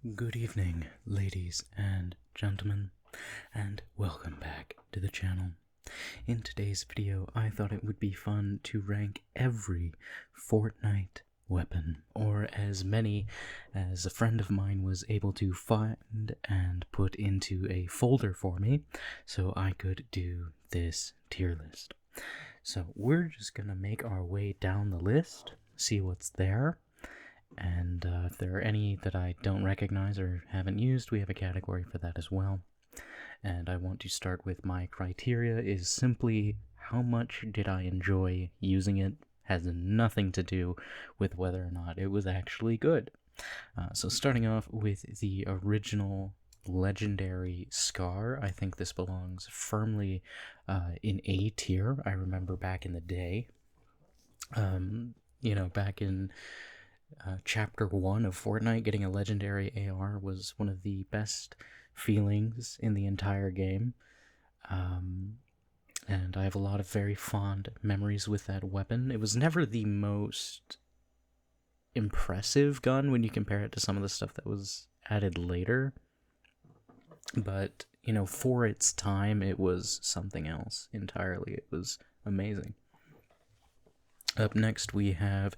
Good evening, ladies and gentlemen, and welcome back to the channel. In today's video, I thought it would be fun to rank every Fortnite weapon, or as many as a friend of mine was able to find and put into a folder for me, so I could do this tier list. So we're just gonna make our way down the list, see what's there, and if there are any that I don't recognize or haven't used, we have a category for that as well. And I want to start with my criteria is simply how much did I enjoy using it. Has nothing to do with whether or not it was actually good. So starting off with the original legendary Scar, I think this belongs firmly in A tier. I remember back in the day, back in Chapter 1 of Fortnite, getting a legendary AR was one of the best feelings in the entire game. And I have a lot of very fond memories with that weapon. It was never the most impressive gun when you compare it to some of the stuff that was added later. But, for its time, it was something else entirely. It was amazing. Up next, we have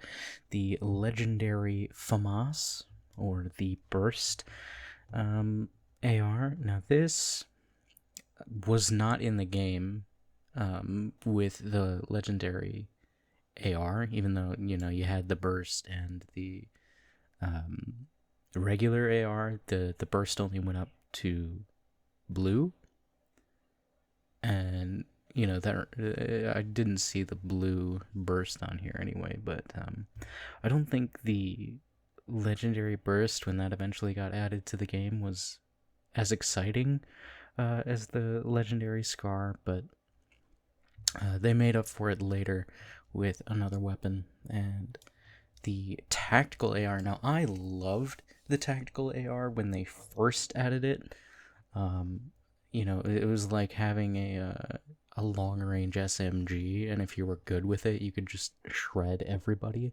the legendary FAMAS, or the Burst AR. Now, this was not in the game with the legendary AR, even though, you had the Burst and the regular AR. The Burst only went up to blue, and that I didn't see the blue Burst on here anyway, but I don't think the legendary Burst, when that eventually got added to the game, was as exciting as the legendary Scar, but they made up for it later with another weapon, and the tactical AR. Now, I loved the tactical AR when they first added it. It was like having a long-range SMG, and if you were good with it, you could just shred everybody.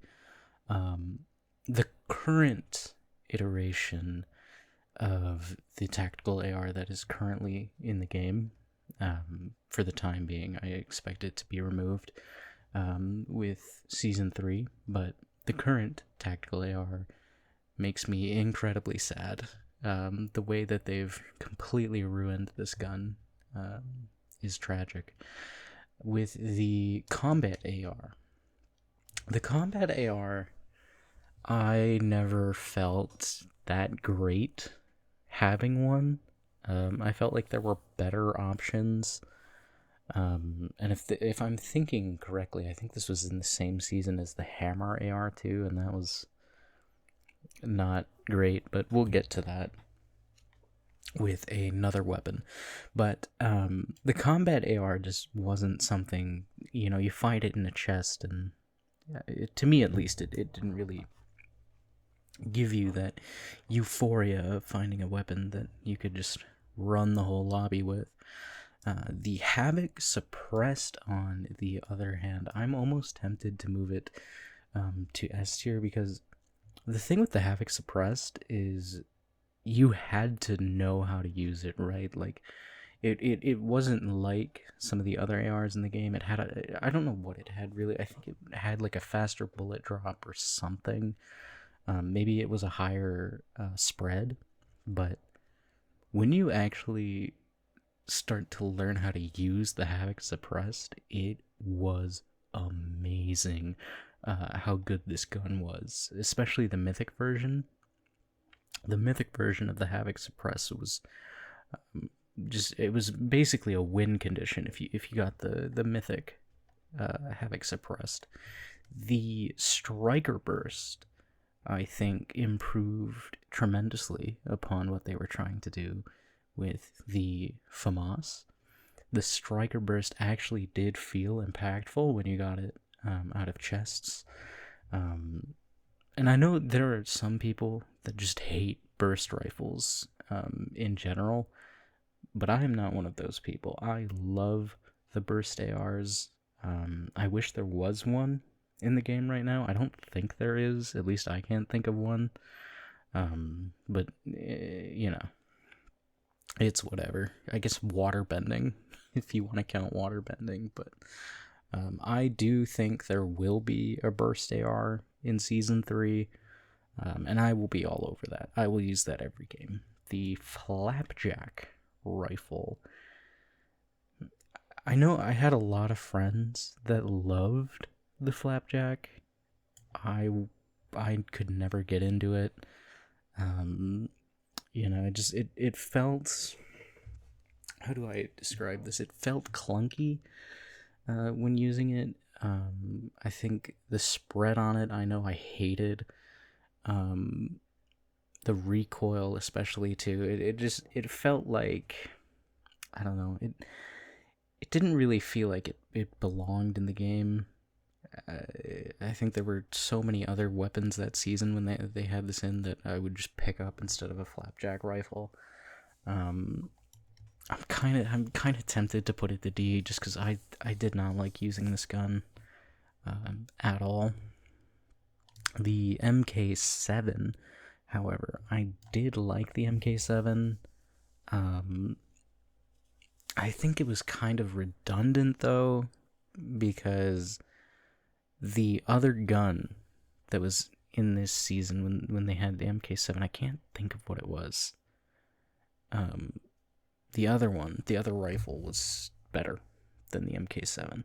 The current iteration of the tactical AR that is currently in the game, for the time being, I expect it to be removed with Season 3, but the current tactical AR makes me incredibly sad. The way that they've completely ruined this gun is tragic. With the combat AR, I never felt that great having one. I felt like there were better options. And if I'm thinking correctly, I think this was in the same season as the Hammer AR too, and that was not great, but we'll get to that with another weapon. But the combat AR just wasn't something, you find it in a chest, and to me at least, it didn't really give you that euphoria of finding a weapon that you could just run the whole lobby with. The Havoc Suppressed, on the other hand, I'm almost tempted to move it to S tier, because the thing with the Havoc Suppressed is you had to know how to use it, right? Like, it wasn't like some of the other ARs in the game. It had I don't know what it had really. I think it had like a faster bullet drop or something. Maybe it was a higher spread, but when you actually start to learn how to use the Havoc Suppressed, it was amazing how good this gun was, especially the mythic version. The mythic version of the Havoc Suppressed was it was basically a win condition if you got the mythic Havoc Suppressed. The Striker Burst, I think, improved tremendously upon what they were trying to do with the FAMAS. The Striker Burst actually did feel impactful when you got it out of chests. And I know there are some people that just hate burst rifles in general, but I am not one of those people. I love the burst ARs. I wish there was one in the game right now. I don't think there is. At least I can't think of one. But you know, it's whatever. I guess water bending, if you want to count water bending. But I do think there will be a burst AR in Season 3, and I will be all over that. I will use that every game. The Flapjack rifle. I know I had a lot of friends that loved the Flapjack. I could never get into it. You know, it felt, how do I describe this? It felt clunky when using it. I think the spread on it, I know I hated. The recoil, especially too. It felt like, I don't know. It didn't really feel like it belonged in the game. I think there were so many other weapons that season when they had this in that I would just pick up instead of a Flapjack rifle. I'm kind of tempted to put it to D just because I did not like using this gun at all. The MK7, however, I did like the MK7. I think it was kind of redundant though, because the other gun that was in this season when they had the MK7, I can't think of what it was. The other rifle was better than the MK7.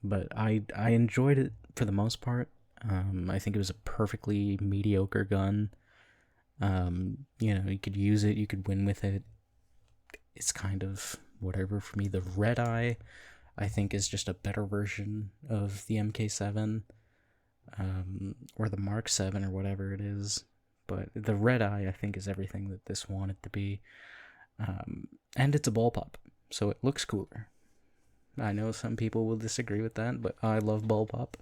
But I enjoyed it for the most part. I think it was a perfectly mediocre gun. You know, you could use it, you could win with it. It's kind of whatever for me. The Red Eye, I think, is just a better version of the MK7, or the Mark 7 or whatever it is. But the Red Eye, I think, is everything that this wanted to be. And it's a ball pop, so it looks cooler. I know some people will disagree with that, but I love ball pop.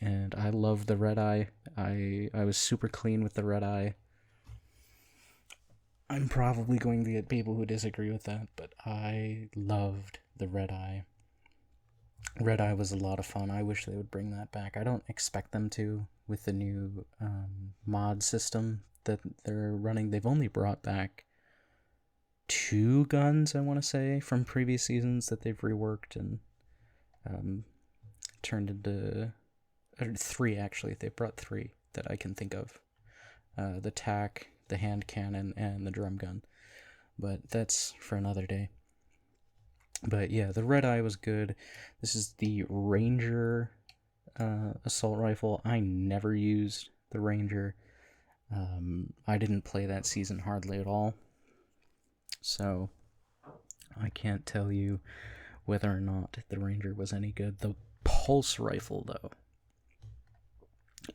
And I love the Red Eye. I was super clean with the Red Eye. I'm probably going to get people who disagree with that, but I loved the Red Eye. Red Eye was a lot of fun. I wish they would bring that back. I don't expect them to with the new mod system that they're running. They've only brought back 2 guns, I want to say, from previous seasons that they've reworked and turned into 3, actually. They brought 3 that I can think of. The TAC, the hand cannon, and the drum gun. But that's for another day. But yeah, the Red Eye was good. This is the Ranger assault rifle. I never used the Ranger. I didn't play that season hardly at all. So I can't tell you whether or not the Ranger was any good. The pulse rifle, though.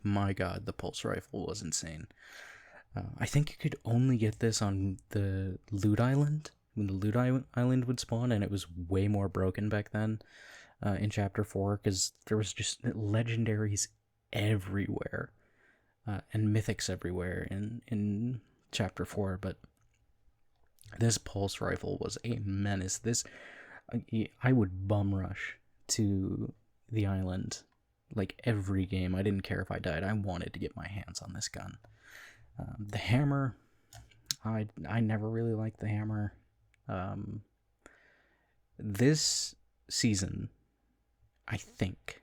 My god, the pulse rifle was insane. I think you could only get this on the Loot Island, when the Loot Island would spawn, and it was way more broken back then in Chapter 4, because there was just legendaries everywhere, and mythics everywhere in Chapter 4, but this pulse rifle was a menace. I would bum rush to the island, like, every game. I didn't care if I died. I wanted to get my hands on this gun. The hammer, I never really liked the hammer. This season, I think,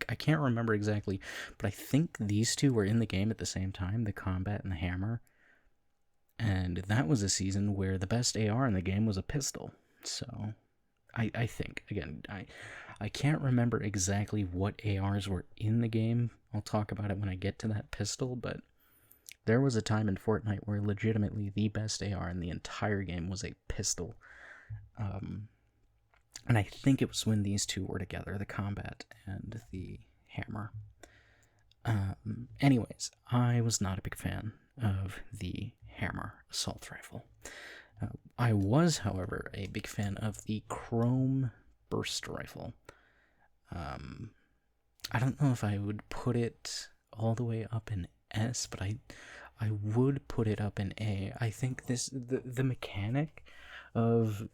I can't remember exactly, but I think these two were in the game at the same time, the combat and the hammer. And that was a season where the best AR in the game was a pistol. So, I think, again, I can't remember exactly what ARs were in the game. I'll talk about it when I get to that pistol, but there was a time in Fortnite where legitimately the best AR in the entire game was a pistol. And I think it was when these two were together, the combat and the hammer. Anyways, I was not a big fan of the hammer assault rifle. I was, however, a big fan of the chrome burst rifle. I don't know if I would put it all the way up in S, but I would put it up in A. I think the mechanic of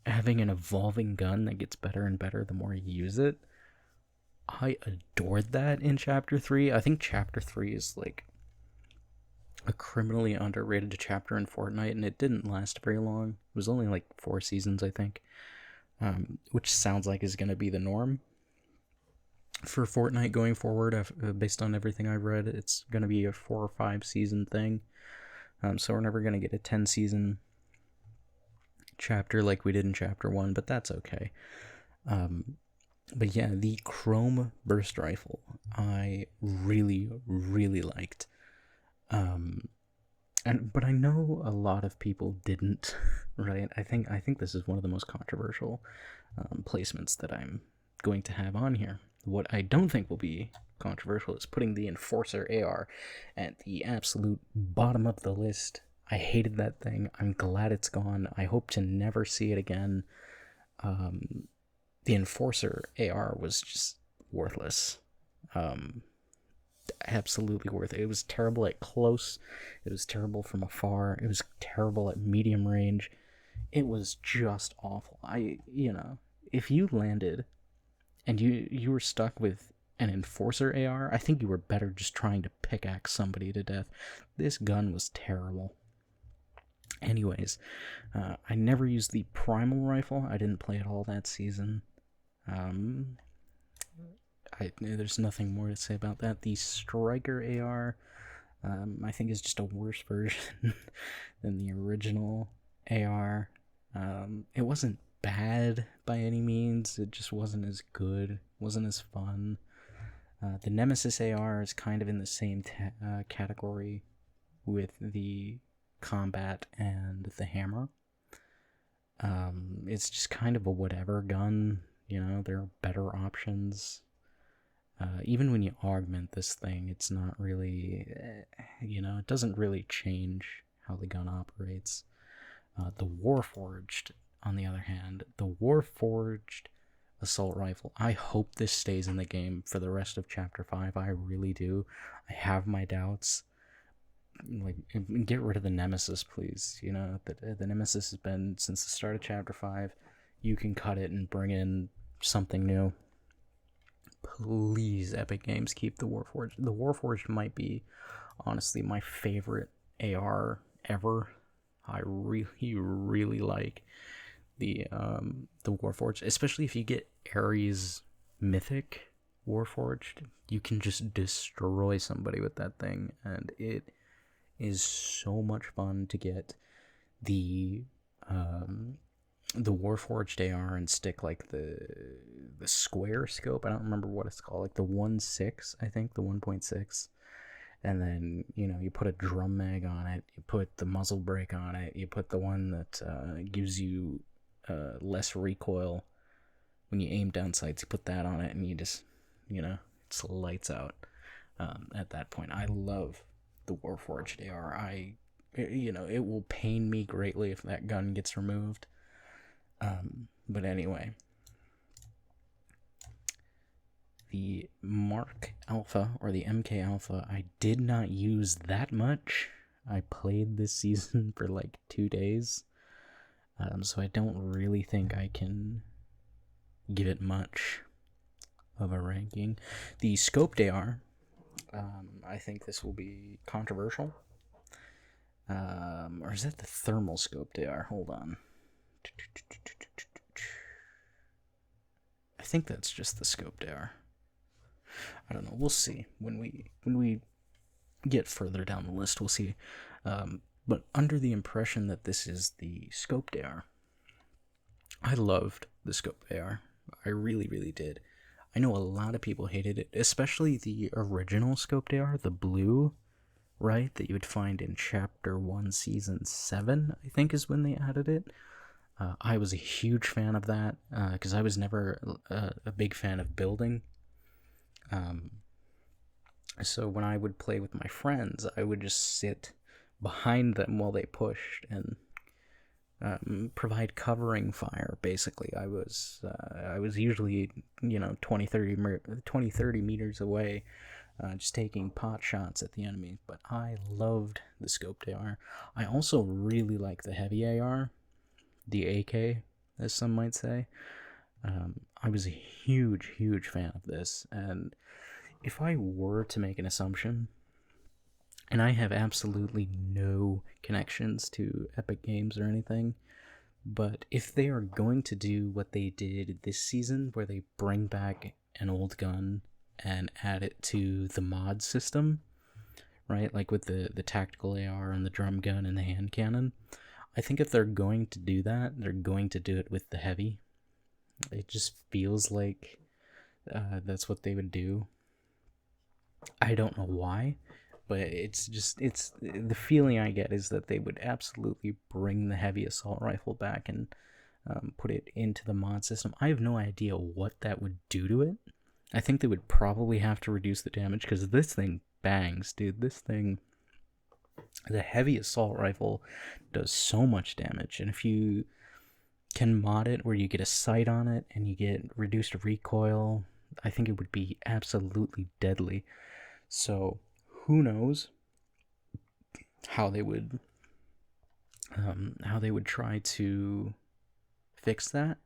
having an evolving gun that gets better and better the more you use it, I adored that in Chapter 3. I think Chapter 3 is like a criminally underrated chapter in Fortnite, and it didn't last very long. It was only like 4 seasons, I think, which sounds like is going to be the norm for Fortnite going forward. Based on everything I've read, it's going to be a 4 or 5 season thing. So we're never going to get a 10 season chapter like we did in Chapter 1, but that's okay. But yeah, the Chrome Burst Rifle, I really, really liked. But I know a lot of people didn't, right? I think this is one of the most controversial placements that I'm going to have on here. What I don't think will be controversial is putting the Enforcer AR at the absolute bottom of the list. I hated that thing. I'm glad it's gone. I hope to never see it again. The Enforcer AR was just worthless. Absolutely worth it. It was terrible at close. It was terrible from afar. It was terrible at medium range. It was just awful. If you landed and you were stuck with an Enforcer AR, I think you were better just trying to pickaxe somebody to death. This gun was terrible. Anyways, I never used the Primal Rifle. I didn't play it all that season. There's nothing more to say about that. The Striker AR, I think, is just a worse version than the original AR. It wasn't bad by any means. It just wasn't as good. Wasn't as fun. The Nemesis AR is kind of in the same category with the Combat and the Hammer. It's just kind of a whatever gun. There are better options. Even when you augment this thing, it's not really, it doesn't really change how the gun operates. The Warforged, on the other hand, the Warforged assault rifle, I hope this stays in the game for the rest of Chapter 5. I really do. I have my doubts. Like, get rid of the Nemesis, please. The Nemesis has been since the start of Chapter 5. You can cut it and bring in something new. Please, Epic Games, keep the Warforged. The Warforged might be, honestly, my favorite AR ever. I really, really like the Warforged, especially if you get Ares Mythic Warforged. You can just destroy somebody with that thing, and it is so much fun to get the Warforged AR and stick like the square scope. I don't remember what it's called, like the 1.6, I think, the 1.6. And then, you put a drum mag on it, you put the muzzle brake on it, you put the one that gives you less recoil when you aim down sights, you put that on it, and you just, it's lights out at that point. I love the Warforged AR. It will pain me greatly if that gun gets removed. But anyway, the Mark Alpha, or the MK Alpha, I did not use that much. I played this season for like 2 days, so I don't really think I can give it much of a ranking. The Scoped AR, I think this will be controversial. Or is that the Thermal Scoped AR? Hold on. I think that's just the Scoped AR. I don't know. We'll see when we get further down the list. We'll see. But under the impression that this is the Scoped AR, I loved the Scoped AR. I really, really did. I know a lot of people hated it, especially the original Scoped AR, the blue, right, that you would find in Chapter 1, Season 7, I think is when they added it. I was a huge fan of that, because I was never a big fan of building. So when I would play with my friends, I would just sit behind them while they pushed and provide covering fire. Basically, I was usually 20 30 meters away, just taking pot shots at the enemy. But I loved the Scoped AR. I also really like the heavy AR, the AK, as some might say. I was a huge, huge fan of this, and if I were to make an assumption, and I have absolutely no connections to Epic Games or anything, but if they are going to do what they did this season, where they bring back an old gun and add it to the mod system, right? Like with the tactical AR and the drum gun and the hand cannon. I think if they're going to do that, they're going to do it with the heavy. It just feels like that's what they would do. I don't know why, but it's the feeling I get is that they would absolutely bring the heavy assault rifle back and put it into the mod system. I have no idea what that would do to it. I think they would probably have to reduce the damage because this thing bangs, dude. This thing, the heavy assault rifle, does so much damage, and if you can mod it where you get a sight on it and you get reduced recoil, I think it would be absolutely deadly. So who knows how they would try to fix that.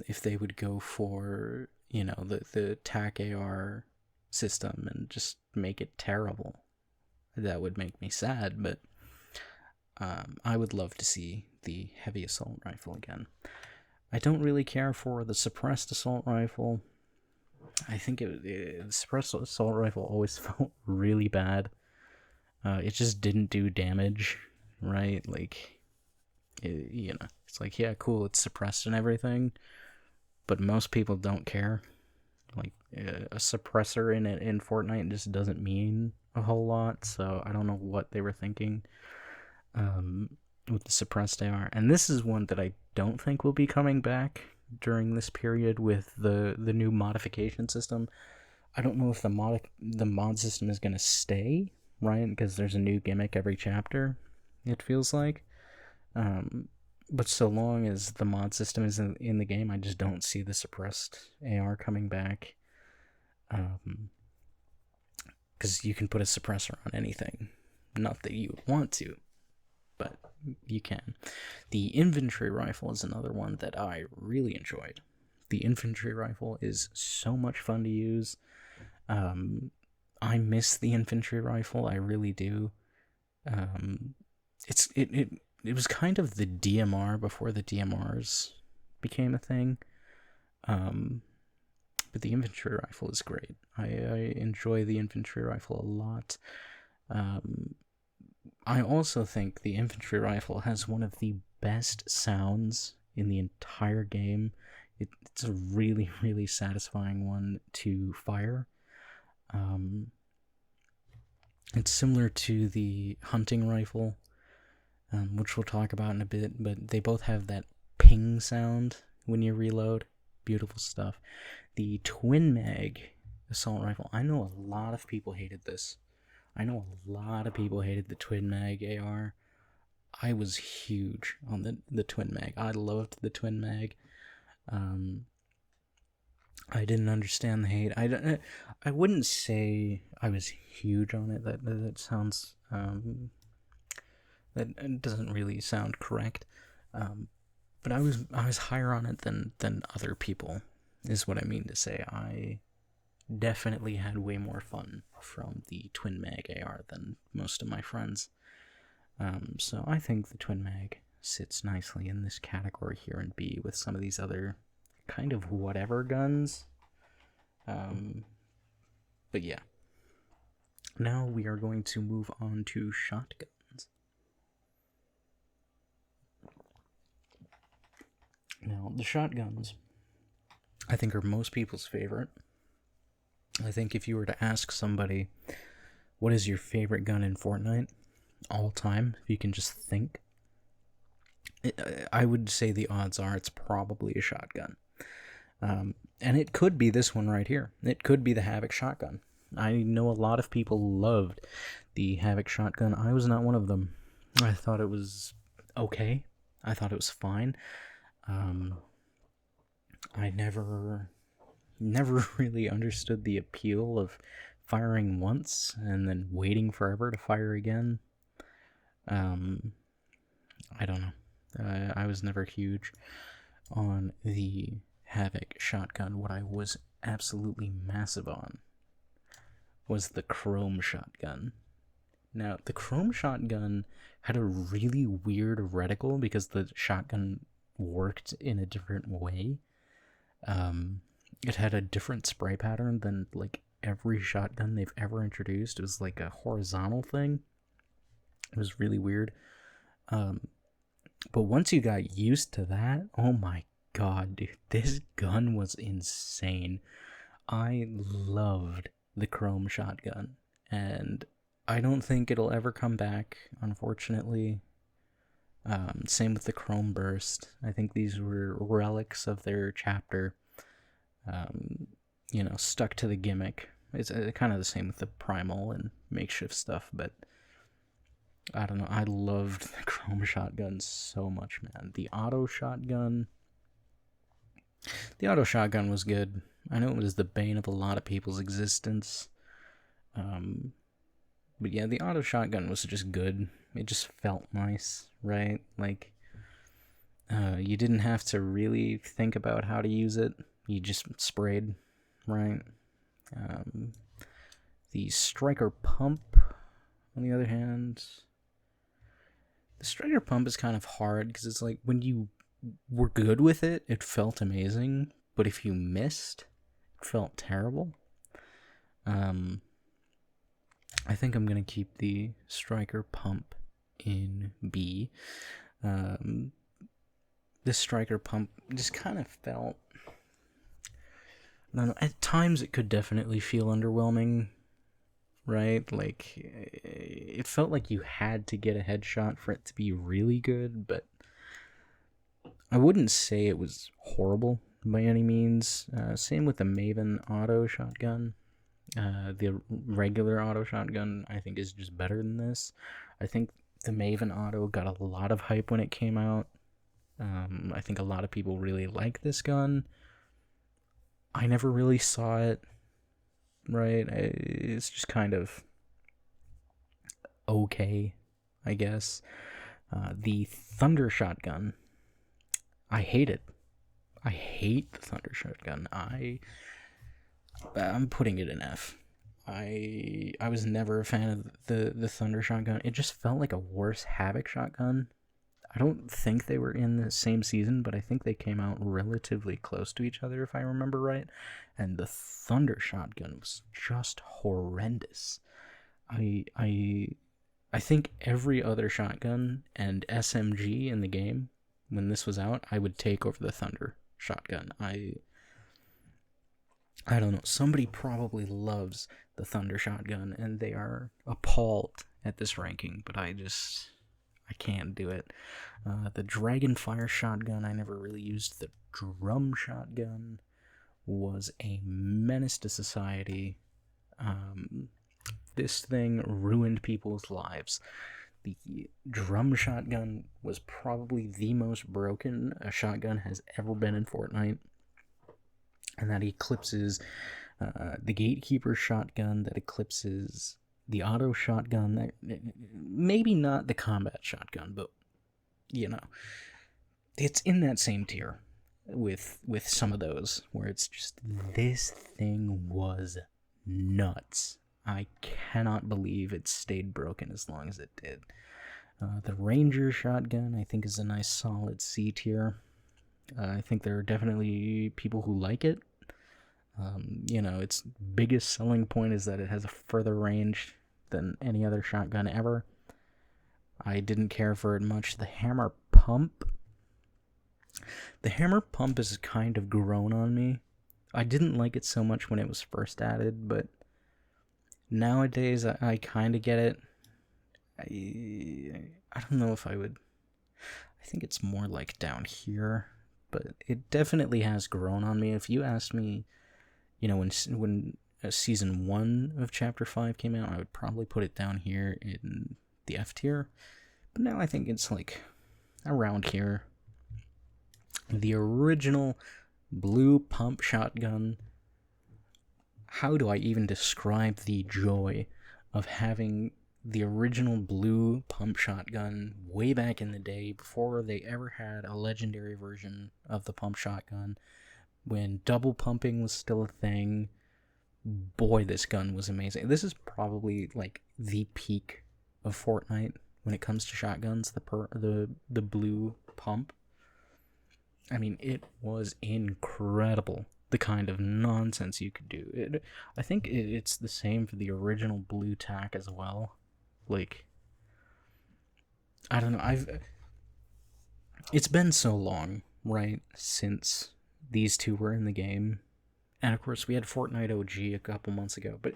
If they would go for, the TAC AR system and just make it terrible, that would make me sad, but I would love to see the heavy assault rifle again. I don't really care for the suppressed assault rifle. I think the suppressed assault rifle always felt really bad. It just didn't do damage, right? Like, it's like, yeah, cool, it's suppressed and everything, but most people don't care. Like, a suppressor in Fortnite just doesn't mean a whole lot, so I don't know what they were thinking with the suppressed AR. And this is one that I don't think will be coming back during this period with the new modification system. I don't know if the mod system is going to stay, right? Because there's a new gimmick every chapter, it feels like. But so long as the mod system is in the game, I just don't see the suppressed AR coming back. Because you can put a suppressor on anything. Not that you would want to, but you can. The infantry rifle is another one that I really enjoyed. The infantry rifle is so much fun to use. I miss the infantry rifle, I really do. It was kind of the DMR before the DMRs became a thing. But the infantry rifle is great. I enjoy the infantry rifle a lot. I also think the infantry rifle has one of the best sounds in the entire game. It's a really, really satisfying one to fire. It's similar to the hunting rifle, which we'll talk about in a bit, but they both have that ping sound when you reload. Beautiful stuff. The twin mag assault rifle, I know a lot of people hated this. I know a lot of people hated the twin mag AR. I was huge on the twin mag. I loved the twin mag. I didn't understand the hate. I wouldn't say I was huge on it. That sounds that doesn't really sound correct. But I was higher on it than other people, is what I mean to say. I definitely had way more fun from the twin mag AR than most of my friends. So I think the twin mag sits nicely in this category here in B with some of these other kind of whatever guns. But yeah. Now we are going to move on to shotguns. Now, the shotguns, I think, are most people's favorite. I think if you were to ask somebody, what is your favorite gun in Fortnite all time, if you can just think, I would say the odds are it's probably a shotgun. And it could be this one right here. It could be the Havoc shotgun. I know a lot of people loved the Havoc shotgun. I was not one of them. I thought it was okay. I thought it was fine. I never really understood the appeal of firing once and then waiting forever to fire again. I don't know. I was never huge. on the Havoc shotgun, what I was absolutely massive on was the chrome shotgun. Now, the chrome shotgun had a really weird reticle because the shotgun worked in a different way. It had a different spray pattern than like every shotgun they've ever introduced. It was like a horizontal thing. It was really weird. But once you got used to that, oh my god, dude, this gun was insane. I loved the chrome shotgun, and I don't think it'll ever come back, unfortunately. Same with the chrome burst. I think these were relics of their chapter. Stuck to the gimmick. It's kind of the same with the primal and makeshift stuff, but I don't know. I loved the chrome shotgun so much, man. The auto shotgun was good. I know it was the bane of a lot of people's existence. But yeah, the auto shotgun was just good. It just felt nice, right? Like, you didn't have to really think about how to use it. You just sprayed, right? The striker pump, on the other hand, the striker pump is kind of hard because it's like when you were good with it, it felt amazing, but if you missed, it felt terrible. I think I'm gonna keep the striker pump in B. This striker pump just kind of felt, I don't know, at times it could definitely feel underwhelming, right? Like, it felt like you had to get a headshot for it to be really good, but I wouldn't say it was horrible by any means. Same with the Maven auto shotgun. The regular auto shotgun, I think, is just better than this. I think the Maven auto got a lot of hype when it came out. I think a lot of people really like this gun. I never really saw it, right? It's just kind of okay, I guess. The Thunder shotgun, I hate it. I hate the Thunder shotgun. I'm putting it in F. I was never a fan of the Thunder shotgun. It just felt like a worse Havoc shotgun. I don't think they were in the same season, but I think they came out relatively close to each other, if I remember right. And the Thunder shotgun was just horrendous. I think every other shotgun and SMG in the game, when this was out, I would take over the Thunder shotgun. I don't know. Somebody probably loves the Thunder shotgun, and they are appalled at this ranking, but I can't do it. The Dragonfire shotgun, I never really used. The Drum shotgun was a menace to society. This thing ruined people's lives. The Drum shotgun was probably the most broken a shotgun has ever been in Fortnite. And that eclipses the Gatekeeper shotgun, that eclipses the auto shotgun, that maybe not the combat shotgun, but it's in that same tier with some of those where it's just, this thing was nuts. I cannot believe it stayed broken as long as it did. The Ranger shotgun, I think, is a nice solid C tier. I think there are definitely people who like it. Its biggest selling point is that it has a further range than any other shotgun ever. I didn't care for it much. The Hammer Pump has kind of grown on me. I didn't like it so much when it was first added, but nowadays I kind of get it. I don't know if I would. I think it's more like down here, but it definitely has grown on me. If you asked me, when season 1 of chapter 5 came out, I would probably put it down here in the F tier. But now I think it's like around here. The original blue pump shotgun. How do I even describe the joy of having the original blue pump shotgun way back in the day before they ever had a legendary version of the pump shotgun, when double pumping was still a thing. Boy, this gun was amazing. This is probably like the peak of Fortnite when it comes to shotguns, the blue pump. I mean, it was incredible, the kind of nonsense you could do. I think it's the same for the original blue tack as well. Like, I don't know. It's been so long, right, since these two were in the game. And of course, we had Fortnite OG a couple months ago, but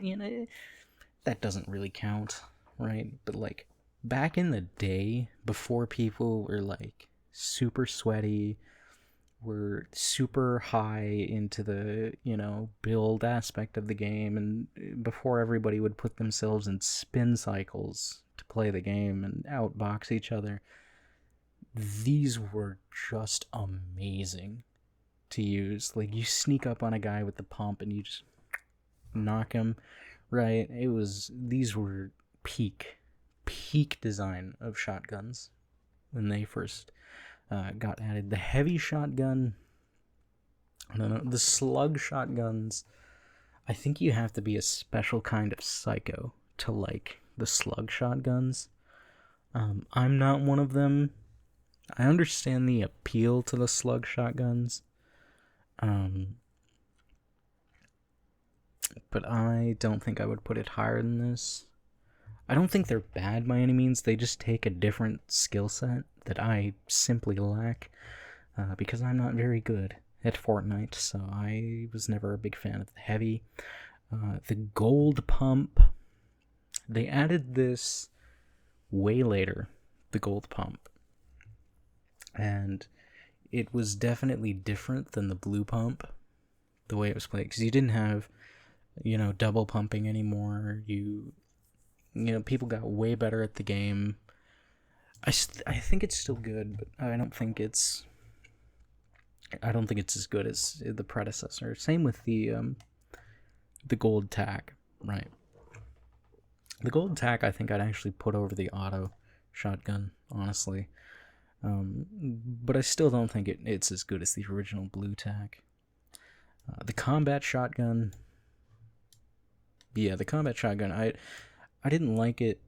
that doesn't really count, right? But like back in the day, before people were like super sweaty, were super high into the build aspect of the game, and before everybody would put themselves in spin cycles to play the game and outbox each other, these were just amazing to use. Like, you sneak up on a guy with the pump and you just knock him, right? These were peak design of shotguns when they first got added. The heavy shotgun, I don't know, the slug shotguns, I think you have to be a special kind of psycho to like the slug shotguns. I'm not one of them. I understand the appeal to the slug shotguns, but I don't think I would put it higher than this. I don't think they're bad by any means. They just take a different skill set that I simply lack, because I'm not very good at Fortnite, so I was never a big fan of the heavy. The gold pump, they added this way later, the gold pump, and it was definitely different than the blue pump, the way it was played, because you didn't have, double pumping anymore. People got way better at the game. I think it's still good, but I don't think it's as good as the predecessor. Same with the gold tack, right? The gold tack, I think I'd actually put over the auto shotgun, honestly. But I still don't think it's as good as the original blue tack. The combat shotgun. Yeah, the combat shotgun, I didn't like it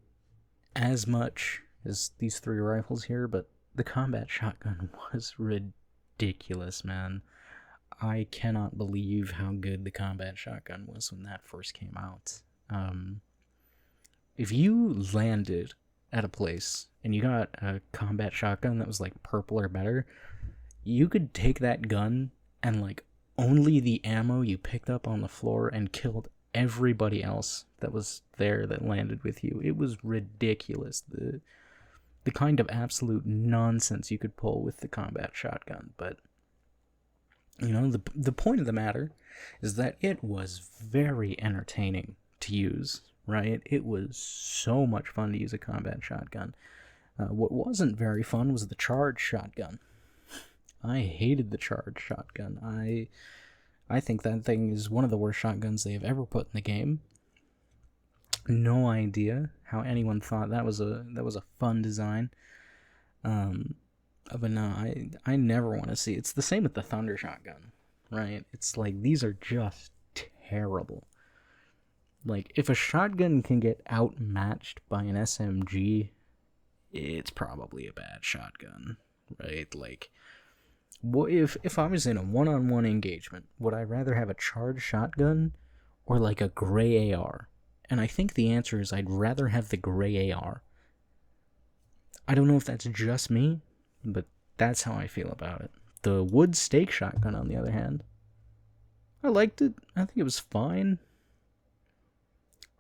as much as these three rifles here, but the combat shotgun was ridiculous, man. I cannot believe how good the combat shotgun was when that first came out. If you landed at a place and you got a combat shotgun that was like purple or better, you could take that gun and like only the ammo you picked up on the floor and killed everybody else that was there that landed with you. It was ridiculous, the kind of absolute nonsense you could pull with the combat shotgun. But the point of the matter is that it was very entertaining to use, right? It was so much fun to use a combat shotgun. What wasn't very fun was the charge shotgun. I hated the charge shotgun. I think that thing is one of the worst shotguns they have ever put in the game. No idea how anyone thought that was a fun design. But no, I never want to see. It's the same with the thunder shotgun, right? It's like, these are just terrible. Like, if a shotgun can get outmatched by an SMG, it's probably a bad shotgun, right? Like, if I was in a one-on-one engagement, would I rather have a charged shotgun or like a gray AR? And I think the answer is I'd rather have the gray AR. I don't know if that's just me, but that's how I feel about it. The wood stake shotgun, on the other hand, I liked it. I think it was fine.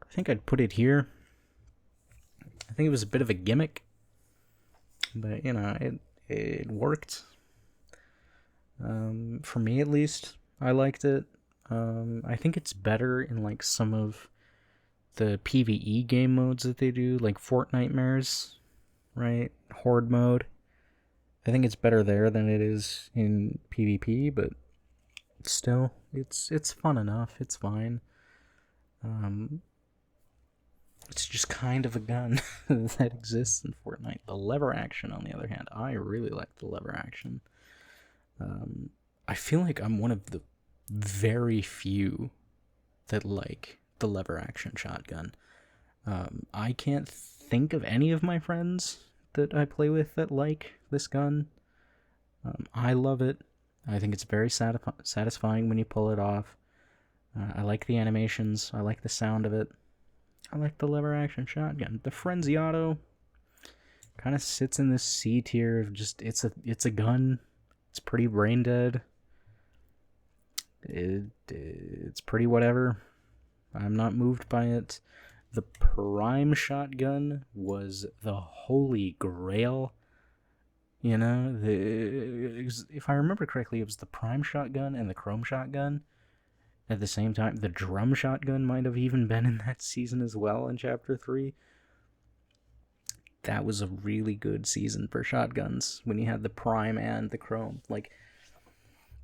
I think I'd put it here. I think it was a bit of a gimmick, but it worked. For me at least, I liked it. I think it's better in like some of the PvE game modes that they do, like Fortnitemares, right? Horde mode. I think it's better there than it is in PvP, but still, it's fun enough. It's fine. it's just kind of a gun that exists in Fortnite. The lever action, on the other hand, I really like the lever action. I feel like I'm one of the very few that like the lever action shotgun. I can't think of any of my friends that I play with that like this gun. I love it. I think it's very satisfying when you pull it off. I like the animations. I like the sound of it. I like the lever action shotgun. The Frenzy Auto kind of sits in this C tier of just it's a gun. It's pretty brain dead. It's pretty whatever. I'm not moved by it. The Prime shotgun was the holy grail. You know, if I remember correctly, it was the Prime shotgun and the Chrome shotgun at the same time. The Drum shotgun might have even been in that season as well in Chapter 3. That was a really good season for shotguns when you had the Prime and the Chrome. Like,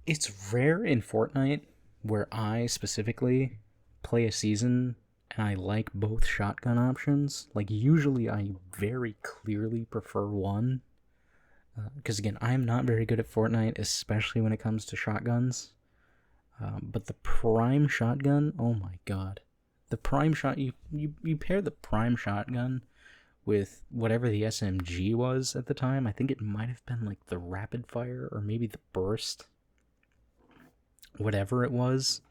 it's rare in Fortnite where I specifically play a season and I like both shotgun options. Like, usually I very clearly prefer one. Because, again, I'm not very good at Fortnite, especially when it comes to shotguns. But the Prime shotgun, oh my god. The Prime shot, you pair the Prime shotgun with whatever the SMG was at the time. I think it might have been like the Rapid Fire or maybe the Burst. Whatever it was.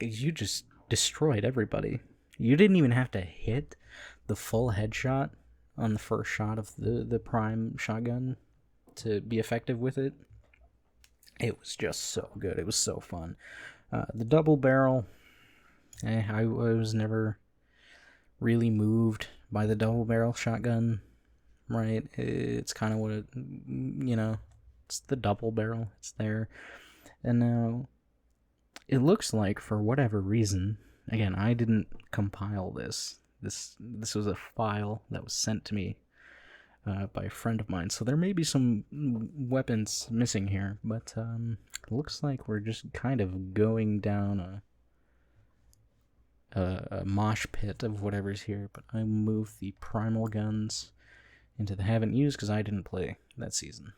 You just destroyed everybody. You didn't even have to hit the full headshot on the first shot of the Prime shotgun to be effective with it. It was just so good. It was so fun. The double barrel, I was never really moved by the double barrel shotgun, right? It's kind of what it, it's the double barrel. It's there. And now, it looks like, for whatever reason, again, I didn't compile this. This was a file that was sent to me by a friend of mine. So there may be some weapons missing here, but it looks like we're just kind of going down a mosh pit of whatever's here. But I moved the primal guns into the haven't used because I didn't play that season.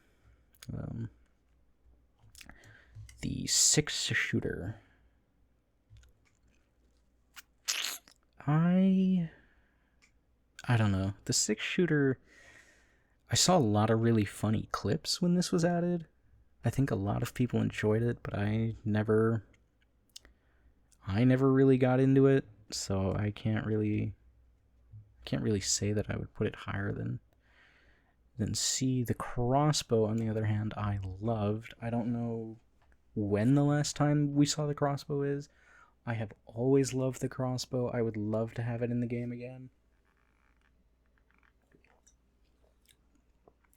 The 6-shooter. I don't know. The 6-shooter, I saw a lot of really funny clips when this was added. I think a lot of people enjoyed it, but I never really got into it, so I can't really say that I would put it higher than C. The crossbow, on the other hand, I loved. I don't know when the last time we saw the crossbow is. I have always loved the crossbow. I would love to have it in the game again.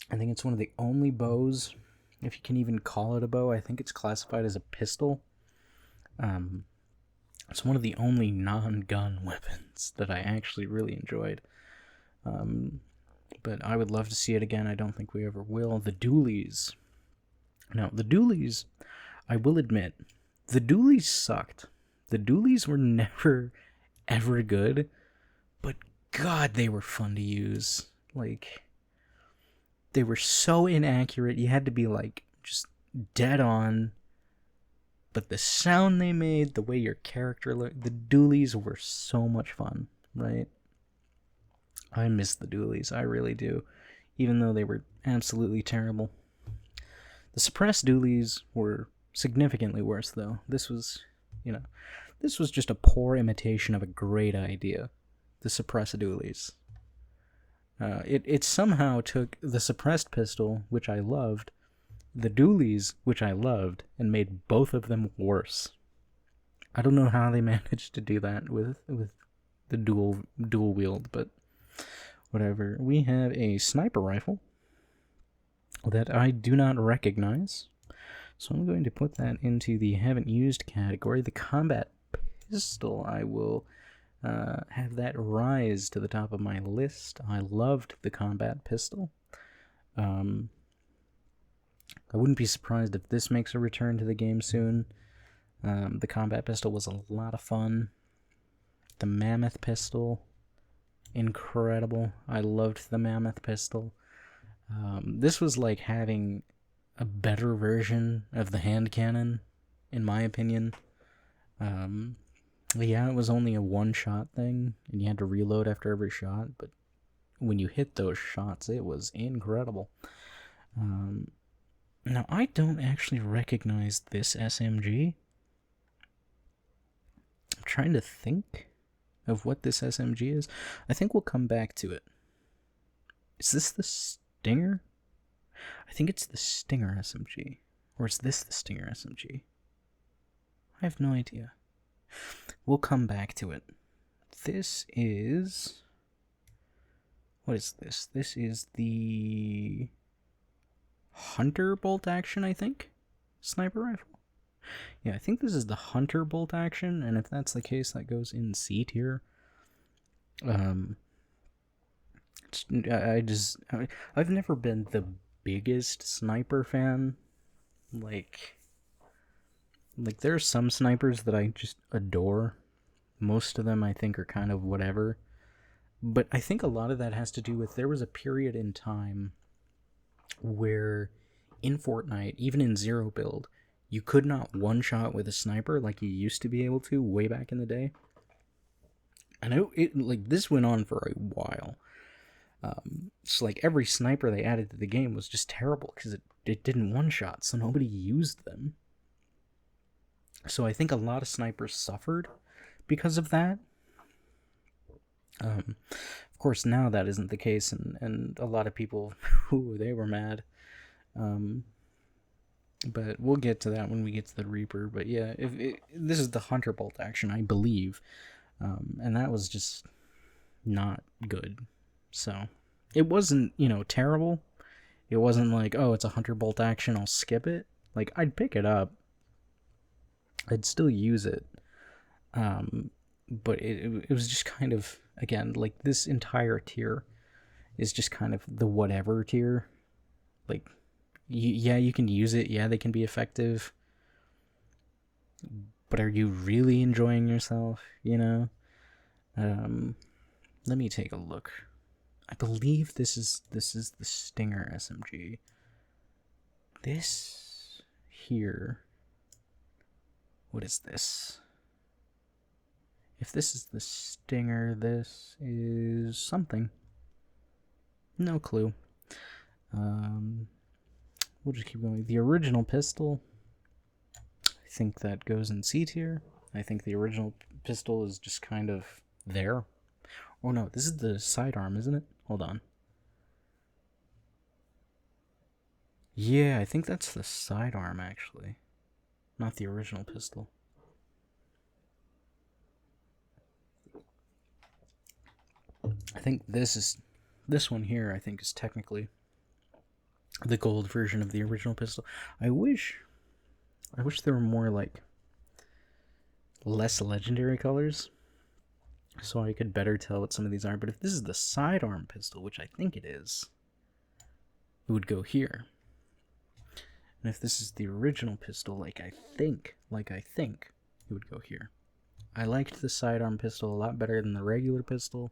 I think it's one of the only bows, if you can even call it a bow. I think it's classified as a pistol. It's one of the only non-gun weapons that I actually really enjoyed. But I would love to see it again. I don't think we ever will. The dualies. Now, the dualies, I will admit, the dualies sucked. The dualies were never, ever good, but God, they were fun to use. Like, they were so inaccurate, you had to be, like, just dead on. But the sound they made, the way your character looked, the dualies were so much fun, right? I miss the dualies, I really do, even though they were absolutely terrible. The suppressed dualies were significantly worse, though. This was just a poor imitation of a great idea. The suppressed dualies. It somehow took the suppressed pistol, which I loved, the dualies, which I loved, and made both of them worse. I don't know how they managed to do that with the dual wield, but whatever. We have a sniper rifle that I do not recognize, so I'm going to put that into the haven't used category. The combat pistol, I will have that rise to the top of my list. I loved the combat pistol. I wouldn't be surprised if this makes a return to the game soon. The combat pistol was a lot of fun. The mammoth pistol, incredible. I loved the mammoth pistol. This was like having a better version of the hand cannon, in my opinion. Yeah, it was only a one-shot thing, and you had to reload after every shot, but when you hit those shots, it was incredible. Now, I don't actually recognize this SMG. I'm trying to think of what this SMG is. I think we'll come back to it. Is this the Stinger? I think it's the Stinger SMG. Or is this the Stinger SMG? I have no idea. We'll come back to it. This is... What is this? This is the Hunter bolt action, I think? Sniper rifle? Yeah, I think this is the Hunter bolt action, and if that's the case, that goes in C tier. I've never been the biggest sniper fan. Like there are some snipers that I just adore. Most of them I think are kind of whatever. But I think a lot of that has to do with there was a period in time where in Fortnite, even in zero build, you could not one-shot with a sniper like you used to be able to way back in the day. And this went on for a while. So like every sniper they added to the game was just terrible because it didn't one-shot, so nobody used them. So I think a lot of snipers suffered because of that. Of course, now that isn't the case, and a lot of people, they were mad. But we'll get to that when we get to the Reaper. But yeah, this is the Hunter bolt action, I believe. And that was just not good. So it wasn't, terrible. It wasn't like, oh, it's a Hunter bolt action, I'll skip it. Like, I'd pick it up. I'd still use it. But it was just kind of, again, like this entire tier is just kind of the whatever tier. Like, yeah, you can use it. Yeah, they can be effective. But are you really enjoying yourself, Let me take a look. I believe this is the Stinger SMG. This here. What is this? If this is the Stinger, this is something. No clue. We'll just keep going. The original pistol, I think that goes in C tier. I think the original pistol is just kind of there. Oh no, this is the sidearm, isn't it? Hold on. Yeah, I think that's the sidearm, actually. Not the original pistol. I think this one here, I think, is technically the gold version of the original pistol. I wish there were more, like, less legendary colors, so I could better tell what some of these are. But if this is the sidearm pistol, which I think it is, it would go here. And if this is the original pistol, like I think, it would go here. I liked the sidearm pistol a lot better than the regular pistol.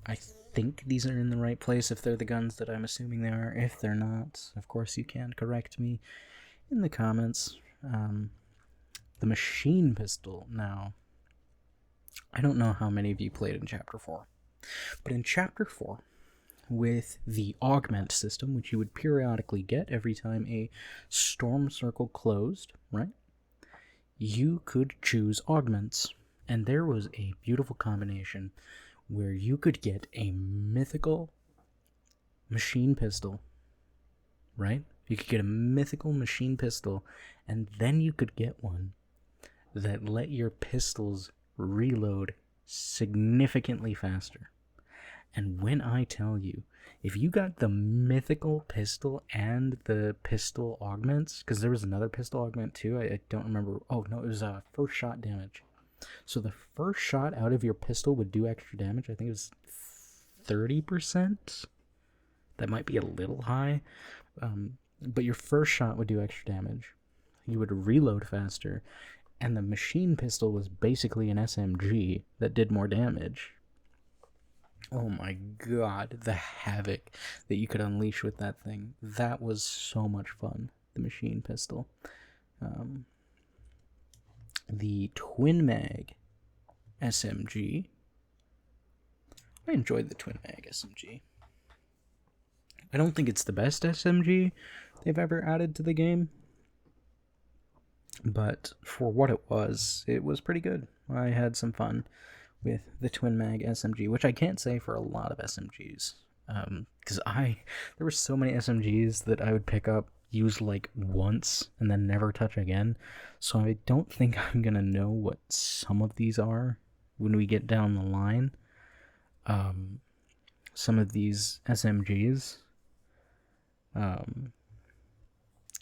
I think these are in the right place if they're the guns that I'm assuming they are. If they're not, of course you can correct me in the comments. The machine pistol, now, I don't know how many of you played in Chapter 4, but in Chapter 4, with the augment system, which you would periodically get every time a storm circle closed, right? You could choose augments, and there was a beautiful combination where you could get a mythical machine pistol, right? You could get a mythical machine pistol, and then you could get one that let your pistols reload significantly faster. And when I tell you, if you got the mythical pistol and the pistol augments, because there was another pistol augment too, I don't remember. Oh no, it was first shot damage. So the first shot out of your pistol would do extra damage. I think it was 30%. That might be a little high, but your first shot would do extra damage. You would reload faster, And the machine pistol was basically an SMG that did more damage. Oh my god, the havoc that you could unleash with that thing. That was so much fun, the machine pistol. The Twin Mag SMG. I enjoyed the Twin Mag SMG. I don't think it's the best SMG they've ever added to the game, but for what it was pretty good. I had some fun with the Twin Mag SMG, which I can't say for a lot of SMGs, because there were so many SMGs that I would pick up, use like once, and then never touch again. So I don't think I'm gonna know what some of these are when we get down the line. Some of these SMGs,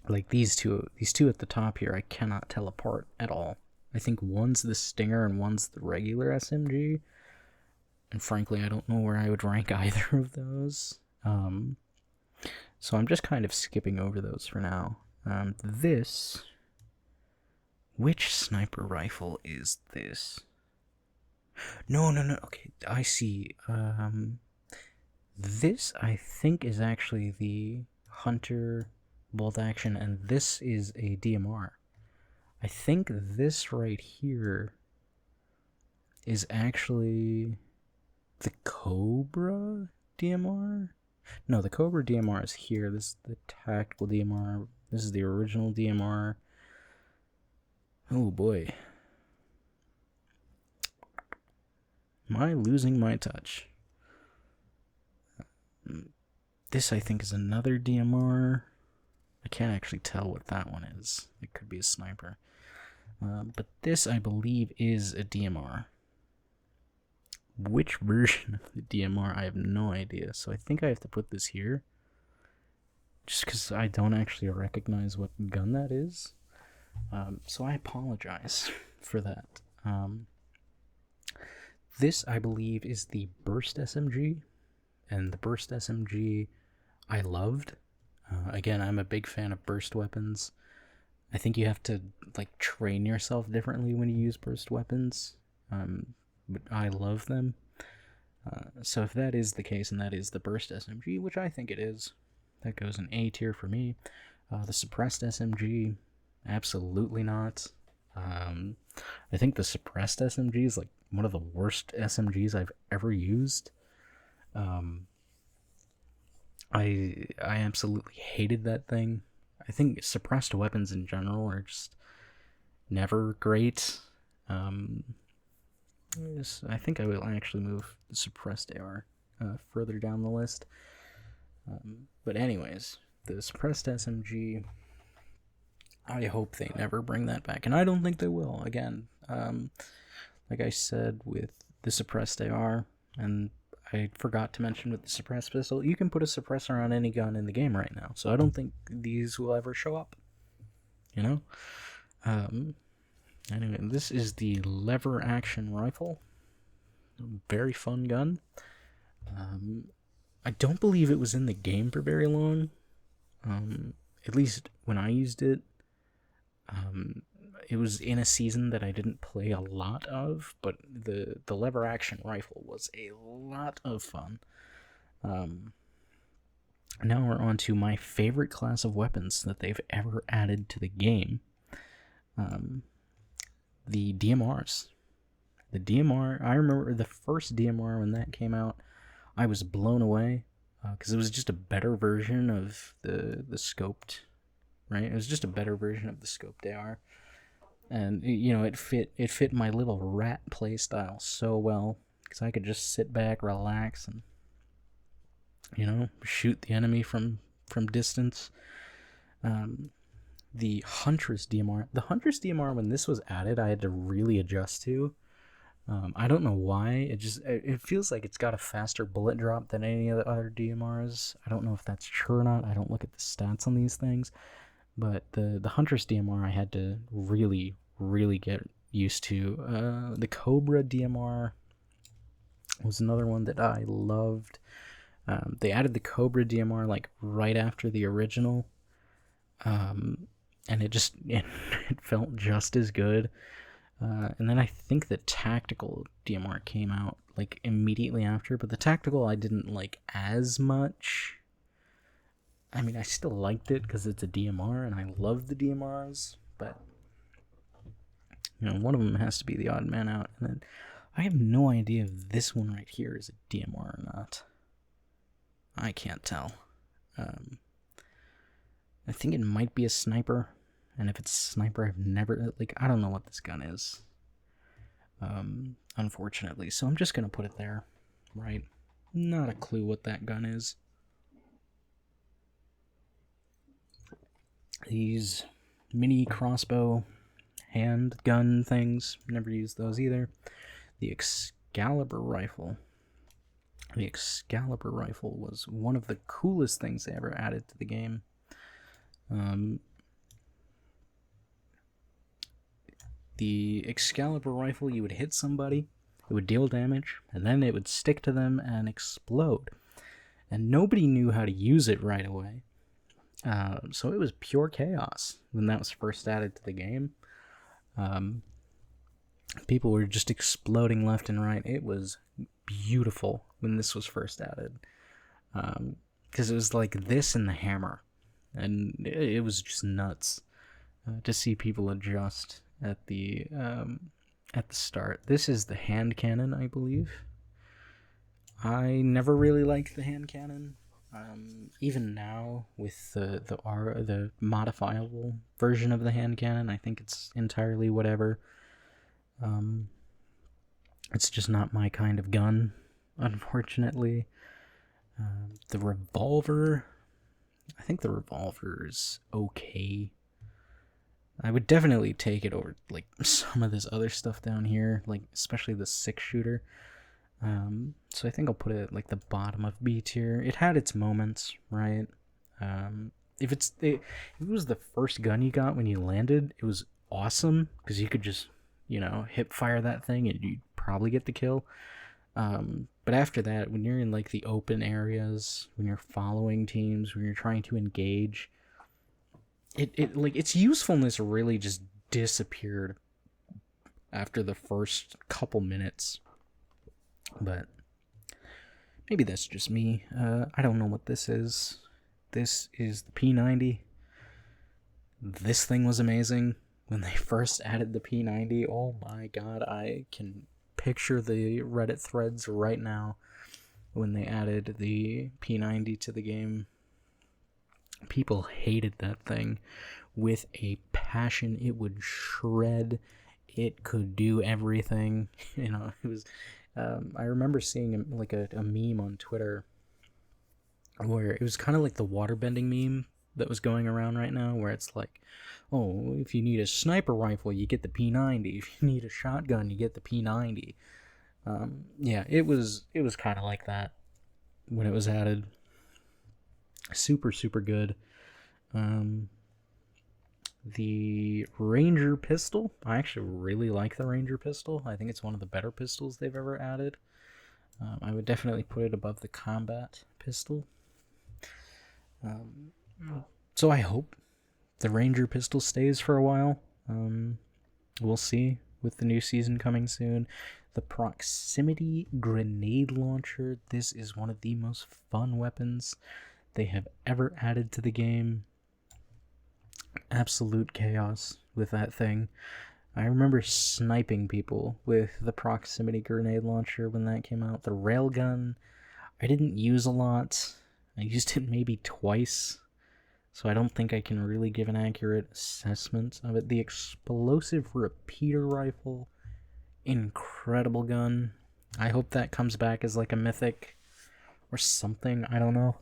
like these two at the top here, I cannot tell apart at all. I think one's the Stinger and one's the regular SMG. And frankly, I don't know where I would rank either of those. So I'm just kind of skipping over those for now. Which sniper rifle is this? No. Okay, I see. This, I think, is actually the Hunter bolt action, and this is a DMR. I think this right here is actually the Cobra DMR. No, the Cobra DMR is here. This is the tactical DMR. This is the original DMR. Oh boy. Am I losing my touch? This, I think, is another DMR. I can't actually tell what that one is. It could be a sniper. But this, I believe, is a DMR. Which version of the DMR, I have no idea. So I think I have to put this here. Just because I don't actually recognize what gun that is. So I apologize for that. This, I believe, is the Burst SMG. And the Burst SMG I loved. Again, I'm a big fan of burst weapons. I think you have to like train yourself differently when you use burst weapons. But I love them. So if that is the case, and that is the Burst SMG, which I think it is, that goes in A tier for me. The Suppressed SMG, absolutely not. I think the Suppressed SMG is like one of the worst SMGs I've ever used. I absolutely hated that thing. I think suppressed weapons in general are just never great. I think I will actually move the suppressed AR further down the list. But anyways, the suppressed SMG, I hope they never bring that back, and I don't think they will. Again, like I said with the suppressed AR, and I forgot to mention with the suppressed pistol, you can put a suppressor on any gun in the game right now, so I don't think these will ever show up, you know? Anyway, this is the lever action rifle. Very fun gun. I don't believe it was in the game for very long, at least when I used it. It was in a season that I didn't play a lot of, but the lever action rifle was a lot of fun. Now we're on to my favorite class of weapons that they've ever added to the game. The DMRs. The DMR, I remember the first DMR when that came out, I was blown away, because it was just a better version of the scoped, right? It was just a better version of the scoped AR. And, you know, it fit my little rat play style so well, because I could just sit back, relax, and, you know, shoot the enemy from distance. The Huntress DMR. The Huntress DMR, when this was added, I had to really adjust to. I don't know why. It feels like it's got a faster bullet drop than any of the other DMRs. I don't know if that's true or not. I don't look at the stats on these things. But the Huntress DMR I had to really, really get used to. The Cobra DMR was another one that I loved. They added the Cobra DMR like right after the original. and it felt just as good. And then I think the tactical DMR came out like immediately after, but the tactical I didn't like as much. I mean, I still liked it because it's a DMR and I love the DMRs, but one of them has to be the odd man out. And then I have no idea if this one right here is a DMR or not. I can't tell. I think it might be a sniper, and if it's a sniper, I don't know what this gun is. Unfortunately, so I'm just gonna put it there, right? Not a clue what that gun is. These mini crossbow handgun things, never used those either. The Excalibur rifle. The Excalibur rifle was one of the coolest things they ever added to the game. The Excalibur rifle, you would hit somebody, it would deal damage, and then it would stick to them and explode. And nobody knew how to use it right away. So it was pure chaos when that was first added to the game. People were just exploding left and right. It was beautiful when this was first added. Because it was like this and the hammer. And it was just nuts to see people adjust at the start. This is the hand cannon, I believe. I never really liked the hand cannon. Even now, with the modifiable version of the hand cannon, I think it's entirely whatever. It's just not my kind of gun, unfortunately. The revolver, I think the revolver is okay. I would definitely take it over like some of this other stuff down here, like especially the 6-shooter. So I think I'll put it at like the bottom of B tier. It had its moments, right? If it was the first gun you got when you landed, it was awesome because you could just hip fire that thing and you'd probably get the kill. But after that, when you're in like the open areas, when you're following teams, when you're trying to engage, it like its usefulness really just disappeared after the first couple minutes. But maybe that's just me. I don't know what this is. This is the P90. This thing was amazing when they first added the P90. Oh my god, I can picture the Reddit threads right now when they added the P90 to the game. People hated that thing with a passion. It would shred. It could do everything. It was... I remember seeing like a meme on Twitter where it was kind of like the waterbending meme that was going around right now, where it's like, oh, if you need a sniper rifle, you get the P90. If you need a shotgun, you get the P90. Yeah, it was kind of like that when it was added. Super, super good. The Ranger pistol. I actually really like the Ranger pistol. I think it's one of the better pistols they've ever added. I would definitely put it above the combat pistol. So I hope the Ranger pistol stays for a while. We'll see with the new season coming soon. The proximity grenade launcher. This is one of the most fun weapons they have ever added to the game. Absolute chaos with that thing. I remember sniping people with the proximity grenade launcher when that came out. The railgun, I didn't use a lot. I used it maybe twice, so I don't think I can really give an accurate assessment of it. The explosive repeater rifle, incredible gun. I hope that comes back as like a mythic or something. I don't know.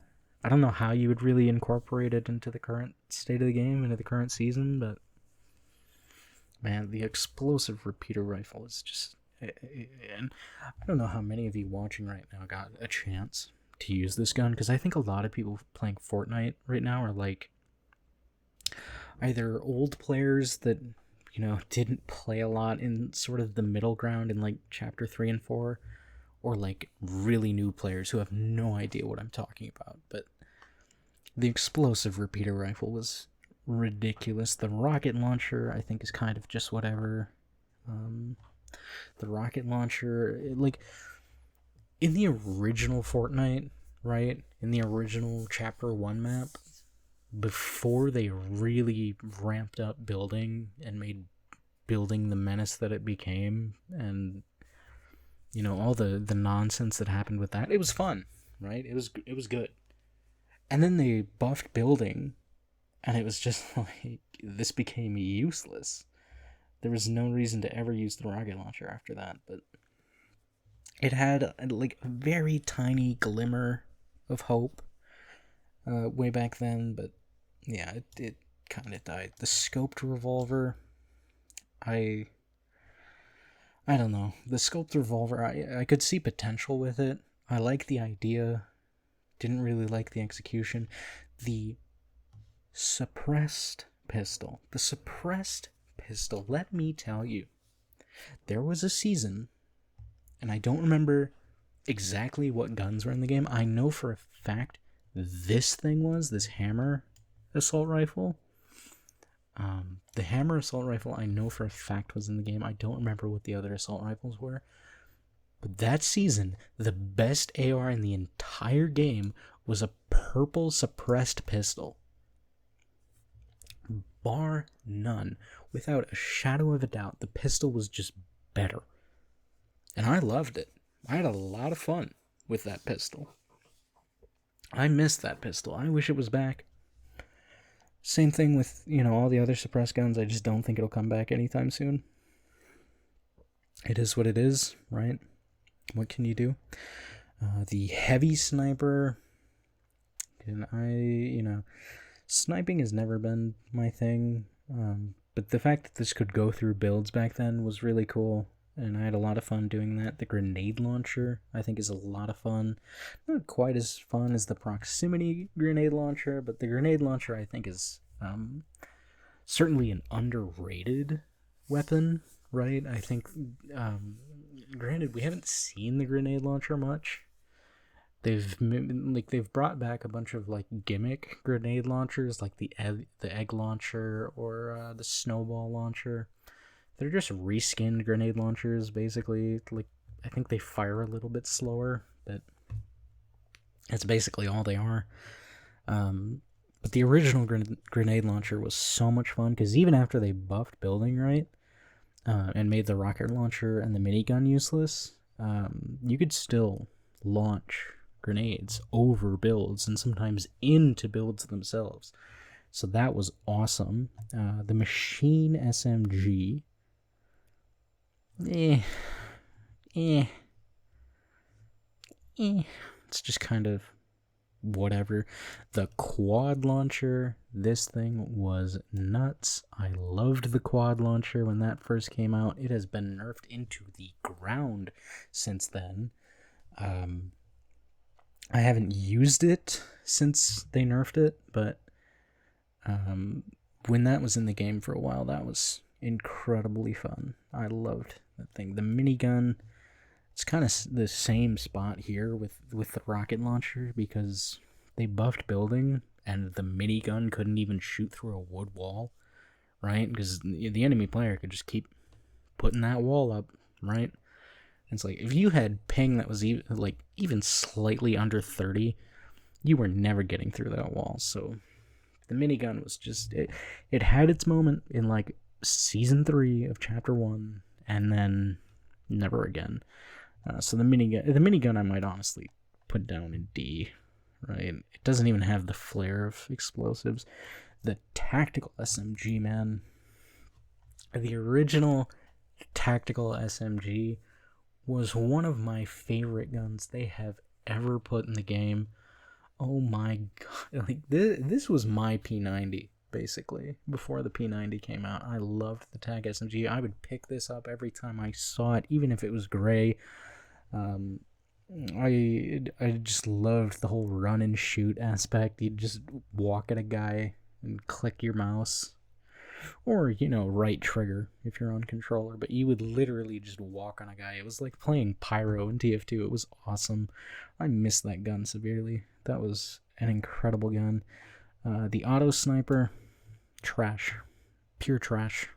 I don't know how you would really incorporate it into the current state of the game, into the current season, but man, the explosive repeater rifle is just... And I don't know how many of you watching right now got a chance to use this gun, because I think a lot of people playing Fortnite right now are like either old players that, didn't play a lot in sort of the middle ground in like chapter 3 and 4, or like really new players who have no idea what I'm talking about. But the explosive repeater rifle was ridiculous. The rocket launcher, I think, is kind of just whatever. The rocket launcher, like, in the original Fortnite, right? In the original Chapter 1 map, before they really ramped up building and made building the menace that it became, and all the nonsense that happened with that, it was fun, right? It was good. And then they buffed building, and it was just like, this became useless. There was no reason to ever use the rocket launcher after that, but it had like a very tiny glimmer of hope way back then, but yeah, it kind of died. The scoped revolver, I don't know. The scoped revolver, I could see potential with it. I like the idea. Didn't really like the execution. The suppressed pistol. The suppressed pistol, let me tell you. There was a season, and I don't remember exactly what guns were in the game. I know for a fact this hammer assault rifle. The hammer assault rifle, I know for a fact was in the game. I don't remember what the other assault rifles were. But that season, the best AR in the entire game was a purple suppressed pistol. Bar none. Without a shadow of a doubt, the pistol was just better. And I loved it. I had a lot of fun with that pistol. I missed that pistol. I wish it was back. Same thing with, all the other suppressed guns. I just don't think it'll come back anytime soon. It is what it is, right? What can you do? The heavy sniper, and sniping has never been my thing, but the fact that this could go through builds back then was really cool, and I had a lot of fun doing that. The grenade launcher, I think, is a lot of fun. Not quite as fun as the proximity grenade launcher, but the grenade launcher, I think, is certainly an underrated weapon, right? I think, granted, we haven't seen the grenade launcher much. They've brought back a bunch of like gimmick grenade launchers, like the egg launcher or the snowball launcher. They're just reskinned grenade launchers, basically. Like, I think they fire a little bit slower, but that's basically all they are. But the original grenade launcher was so much fun, because even after they buffed building, right, and made the rocket launcher and the minigun useless, you could still launch grenades over builds and sometimes into builds themselves. So that was awesome. The machine SMG, it's just kind of whatever. The quad launcher, this thing was nuts. I loved the quad launcher when that first came out. It has been nerfed into the ground since then. I haven't used it since they nerfed it, but when that was in the game for a while, that was incredibly fun. I loved that thing. The minigun, it's kind of the same spot here with the rocket launcher, because they buffed building and the minigun couldn't even shoot through a wood wall, right? Because the enemy player could just keep putting that wall up, right? It's like, if you had ping that was even slightly under 30, you were never getting through that wall. So the minigun was just, it had its moment in like season 3 of chapter 1, and then never again. So the minigun I might honestly put down in D, right? It doesn't even have the flare of explosives. The tactical SMG, man. The original tactical SMG was one of my favorite guns they have ever put in the game. Oh my god. Like, this was my P90, basically, before the P90 came out. I loved the TAC SMG. I would pick this up every time I saw it, even if it was gray. I just loved the whole run and shoot aspect. You'd just walk at a guy and click your mouse, or right trigger if you're on controller, but you would literally just walk on a guy. It was like playing Pyro in TF2. It was awesome. I miss that gun severely. That was an incredible gun. The auto sniper, Trash. Pure trash.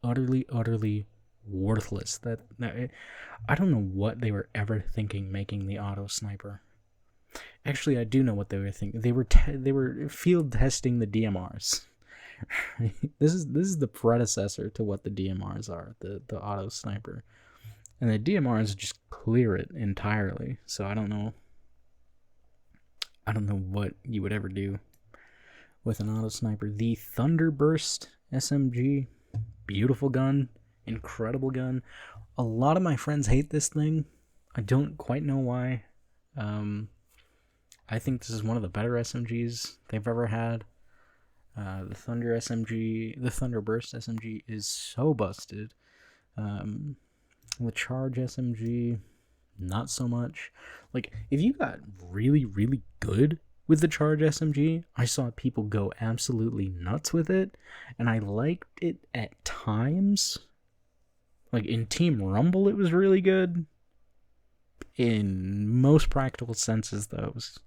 Utterly, utterly worthless. I don't know what they were ever thinking making the auto sniper. Actually, I do know what they were thinking. They were field testing the DMRs. This is the predecessor to what the DMRs are, the auto sniper. And the DMRs just clear it entirely. So I don't know what you would ever do with an auto sniper. The Thunderburst SMG, beautiful gun, incredible gun. A lot of my friends hate this thing. I don't quite know why. I think this is one of the better SMGs they've ever had. The Thunderburst SMG is so busted. The Charge SMG, not so much. Like, if you got really, really good with the Charge SMG, I saw people go absolutely nuts with it, and I liked it at times. Like, in Team Rumble, it was really good. In most practical senses, though, it was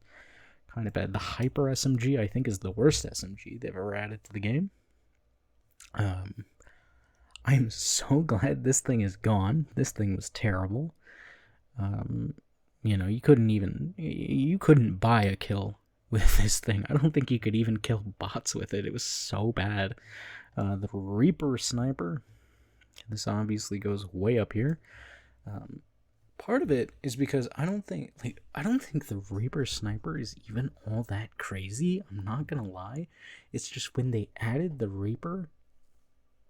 kind of bad. The Hyper SMG, I think, is the worst SMG they've ever added to the game. I'm so glad this thing is gone. This thing was terrible. You couldn't buy a kill with this thing. I don't think you could even kill bots with it. It was so bad. The Reaper Sniper. This obviously goes way up here. Part of it is because I don't think the Reaper Sniper is even all that crazy. I'm not gonna lie. It's just when they added the Reaper,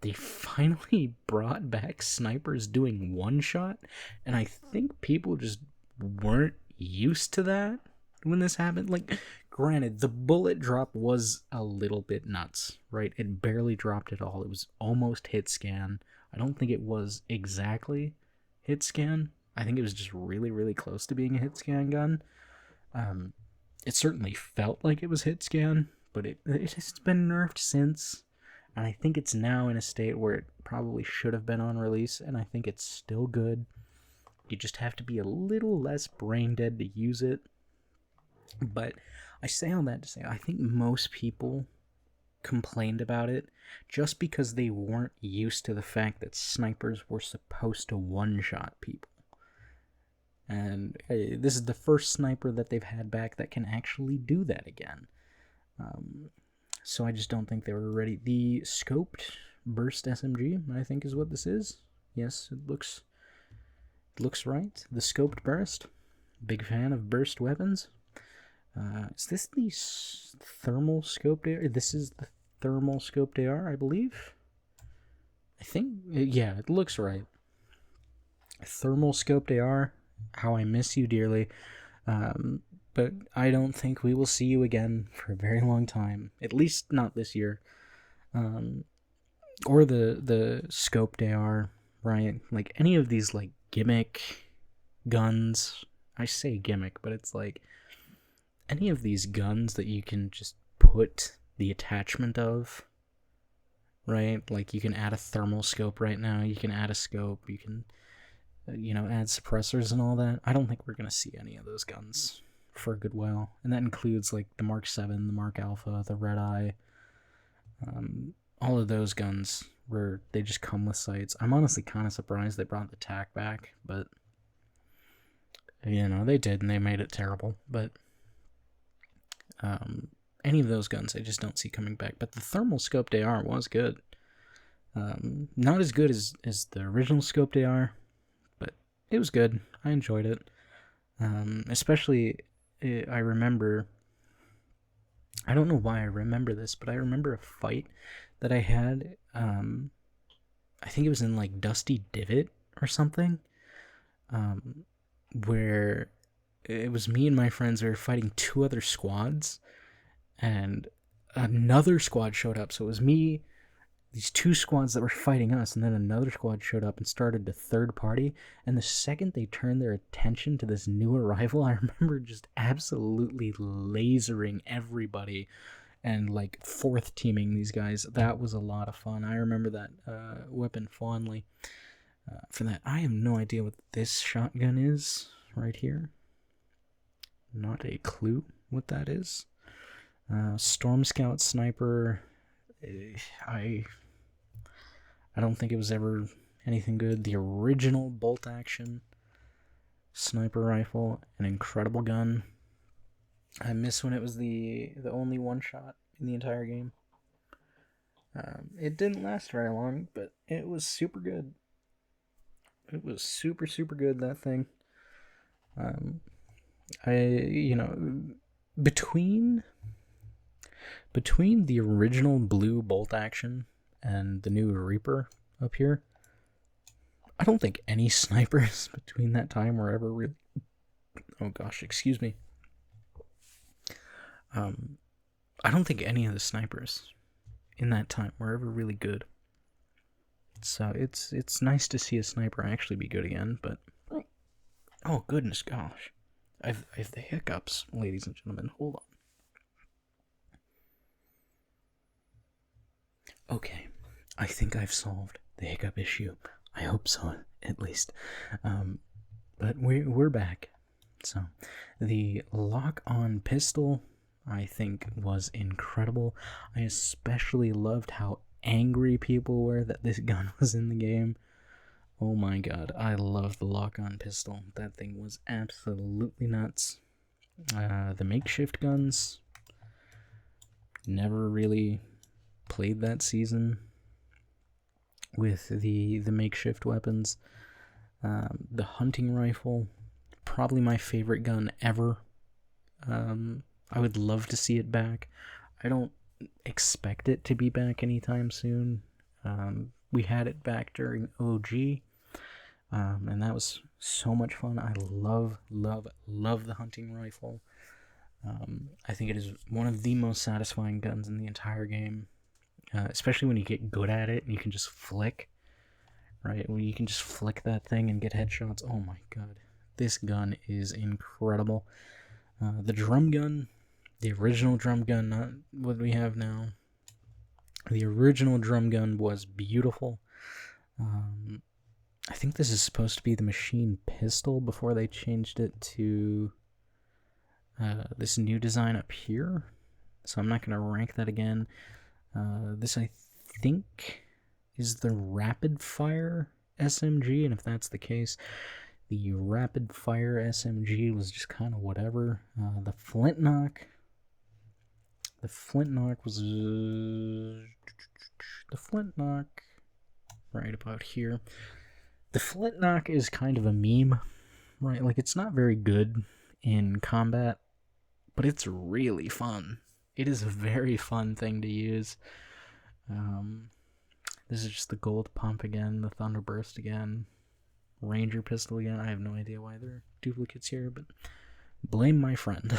they finally brought back snipers doing one shot, and I think people just weren't used to that when this happened. Like, granted, the bullet drop was a little bit nuts, right? It barely dropped at all. It was almost hit scan. I don't think it was exactly hit scan. I think it was just really, really close to being a hit scan gun. It certainly felt like it was hit scan, but it has been nerfed since. And I think it's now in a state where it probably should have been on release, and I think it's still good. You just have to be a little less brain dead to use it. But I say all that to say, I think most people complained about it just because they weren't used to the fact that snipers were supposed to one-shot people. And this is the first sniper that they've had back that can actually do that again. So I just don't think they were ready. The Scoped Burst SMG, I think, is what this is. Yes, it looks right. The Scoped Burst. Big fan of burst weapons. Is this the thermal scoped AR? This is the thermal scoped AR, I believe. I think, yeah, it looks right. Thermal scoped AR. How I miss you dearly. But I don't think we will see you again for a very long time. At least not this year. Or the scoped AR, right? Like, any of these, like, gimmick guns. I say gimmick, but it's like any of these guns that you can just put the attachment of, right? Like, you can add a thermal scope right now. You can add a scope. You can, add suppressors and all that. I don't think we're going to see any of those guns for a good while. And that includes, like, the Mark 7, the Mark Alpha, the Red Eye. All of those guns where they just come with sights. I'm honestly kind of surprised they brought the TAC back, but they did, and they made it terrible. But any of those guns I just don't see coming back. But the thermal scoped AR was good. Not as good as the original scoped AR, but it was good. I enjoyed it. Especially, I remember, I don't know why I remember this, but I remember a fight that I had, I think it was in, like, Dusty Divot or something, where it was me and my friends. We were fighting two other squads, and another squad showed up. So it was me, these two squads that were fighting us, and then another squad showed up and started the third party. And the second they turned their attention to this new arrival, I remember just absolutely lasering everybody and, like, fourth teaming these guys. That was a lot of fun. I remember that weapon fondly. For that, I have no idea what this shotgun is right here. Not a clue what that is. Storm Scout Sniper. I don't think it was ever anything good. The original bolt action sniper rifle, an incredible gun. I miss when it was the only one shot in the entire game. It didn't last very long, but it was super good. It was super good, that thing. Between the original blue bolt action and the new Reaper up here, I don't think any snipers between that time were ever really... Oh gosh, excuse me. I don't think any of the snipers in that time were ever really good. So it's nice to see a sniper actually be good again, but... Oh goodness gosh. I have the hiccups, ladies and gentlemen. Hold on. Okay, I think I've solved the hiccup issue. I hope so, at least. But we're back. So, the lock-on pistol, I think, was incredible. I especially loved how angry people were that this gun was in the game. Oh my god, I love the lock-on pistol. That thing was absolutely nuts. The makeshift guns, never really played that season with the makeshift weapons. The hunting rifle, probably my favorite gun ever. I would love to see it back. I don't expect it to be back anytime soon. We had it back during OG, and that was so much fun. I love the hunting rifle. I think it is one of the most satisfying guns in the entire game, especially when you get good at it and you can just flick, right? When you can just flick that thing and get headshots. Oh my god, this gun is incredible. The drum gun, the original drum gun, not what we have now. The original drum gun was beautiful. I think this is supposed to be the machine pistol before they changed it to this new design up here. So I'm not going to rank that again. This, I think, is the rapid fire SMG, and if that's the case, the rapid fire SMG was just kind of whatever. The flintlock was the flintlock right about here. The flintlock is kind of a meme, right? Like, it's not very good in combat, but it's really fun. It is a very fun thing to use. This is just the gold pump again, the thunderburst again, ranger pistol again. I have no idea why there are duplicates here, but blame my friend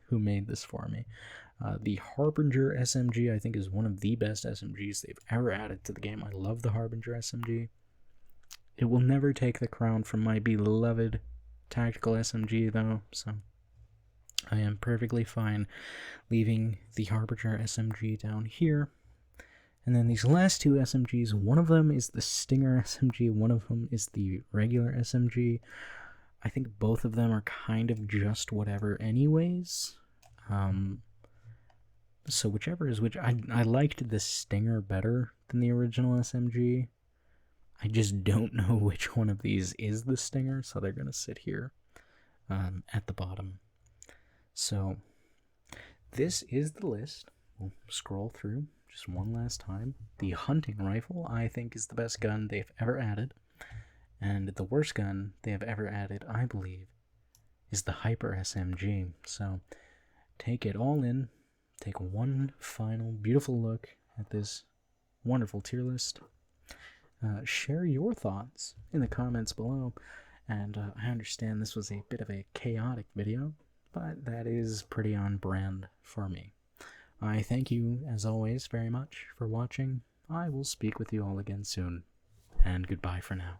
who made this for me. The Harbinger SMG, I think, is one of the best SMGs they've ever added to the game. I love the Harbinger SMG. It will never take the crown from my beloved tactical SMG, though, so I am perfectly fine leaving the Harbinger SMG down here. And then these last two SMGs, one of them is the Stinger SMG, one of them is the regular SMG. I think both of them are kind of just whatever anyways. So whichever is which. I liked the Stinger better than the original SMG. I just don't know which one of these is the Stinger, so they're going to sit here at the bottom. So this is the list. We'll scroll through just one last time. The hunting rifle, I think, is the best gun they've ever added. And the worst gun they have ever added, I believe, is the Hyper SMG. So take it all in. Take one final beautiful look at this wonderful tier list. Share your thoughts in the comments below. And I understand this was a bit of a chaotic video, but that is pretty on brand for me. I thank you, as always, very much for watching. I will speak with you all again soon, and goodbye for now.